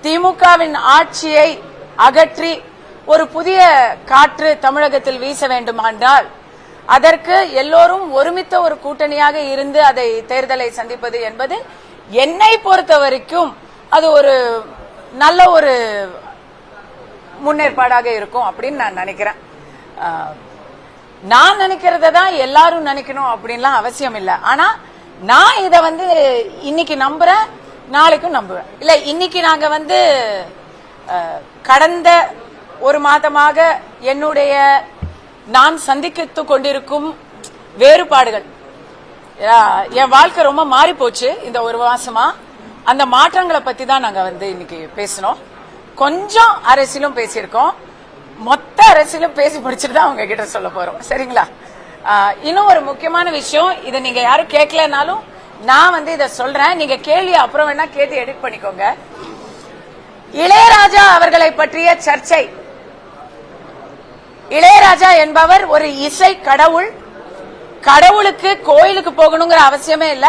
திமுகவின் ஆட்சியை அகற்றி ஒரு புதிய காற்று தமிழகத்தில் வீச வேண்டுமானால் அதற்கு எல்லோரும் ஒருமித்த ஒரு கூட்டணியாக இருந்து அதை தேர்தலை சந்திப்பது என்பது என்னை பொறுத்த வரைக்கும் அது ஒரு நல்ல ஒரு முன்னேற்பாடாக இருக்கும் அப்படின்னு நான் நினைக்கிறேன். நான் நினைக்கிறத தான் எல்லாரும் நினைக்கணும் அப்படின்லாம் அவசியம் இல்லை. ஆனா நான் இத இன்னைக்கு நம்புறேன், நாளைக்கும் நம்புவேன். இல்ல இன்னைக்கு நாங்க கடந்த ஒரு மாதமாக என்னுடைய நான் சந்தித்துக் கொண்டிருக்கும் வேறுபாடுகள், என் வாழ்க்கை ரொம்ப மாறி போச்சு இந்த ஒரு மாசமா. அந்த மாற்றங்களை பத்தி தான் நாங்க இன்னைக்கு பேசணும். கொஞ்சம் அரசியலும் பேசியிருக்கோம், மொத்த அரசியலும் பேசி முடிச்சுட்டு தான் அவங்க கிட்ட சொல்ல போறோம். சரிங்களா? இன்னும் ஒரு முக்கியமான விஷயம், இதை நீங்க யாரும் கேட்கலனாலும் நான் இதை சொல்றேன். நீங்க கேள்வி அப்புறம் வேணா கேட்டு எடிட் பண்ணிக்கோங்க. இளையராஜா அவர்களை பற்றிய சர்ச்சை. இளையராஜா என்பவர் ஒரு இசை கடவுள். கடவுளுக்கு கோயிலுக்கு போகணுங்கிற அவசியமே இல்ல.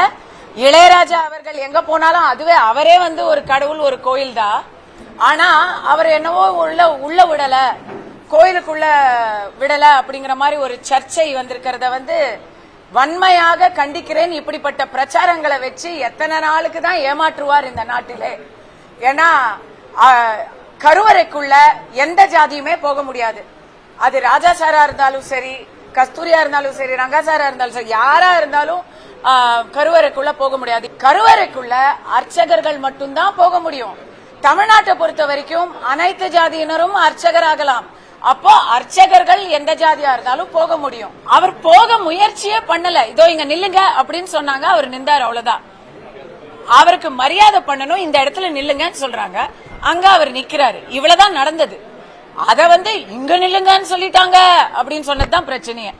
இளையராஜா அவர்கள் எங்க போனாலும் அதுவே அவரே ஒரு கடவுள், ஒரு கோயில் தான். ஆனா அவர் என்னவோ உள்ள விடல, கோயிலுக்குள்ள விடல அப்படிங்கிற மாதிரி ஒரு சர்ச்சை வந்திருக்கிறத வன்மையாக கண்டிக்கிறேன். இப்படிப்பட்ட பிரச்சாரங்களை வச்சு எத்தனை நாளுக்கு தான் ஏமாற்றுவார் இந்த நாட்டிலே? ஏன்னா கருவறைக்குள்ள எந்த ஜாதியுமே போக முடியாது. அது ராஜா சாரா இருந்தாலும் சரி, கஸ்தூரியா இருந்தாலும் சரி, ரங்காசாரா இருந்தாலும் சரி, யாரா இருந்தாலும் கருவறைக்குள்ள போக முடியாது. கருவறைக்குள்ள அர்ச்சகர்கள் மட்டும்தான் போக முடியும். தமிழ்நாட்டை பொறுத்த வரைக்கும் அனைத்து ஜாதியினரும் அர்ச்சகராகலாம். அப்போ அர்ச்சகர்கள் எந்த ஜாதியா இருந்தாலும் போக முடியும். அவர் போக முயற்சியே பண்ணல. இதோ இங்க நில்லுங்க அப்படின்னு சொன்னாங்க, அவர் நின்றார், அவ்வளவுதான். அவருக்கு மரியாதை பண்ணணும், இந்த இடத்துல நில்லுங்கன்னு சொல்றாங்க, அங்க அவர் நிக்கிறாரு. இவ்வளவுதான் நடந்தது. அத இங்க நில்லுங்கன்னு சொல்லிட்டாங்க அப்படின்னு சொன்னதுதான் பிரச்சனையே.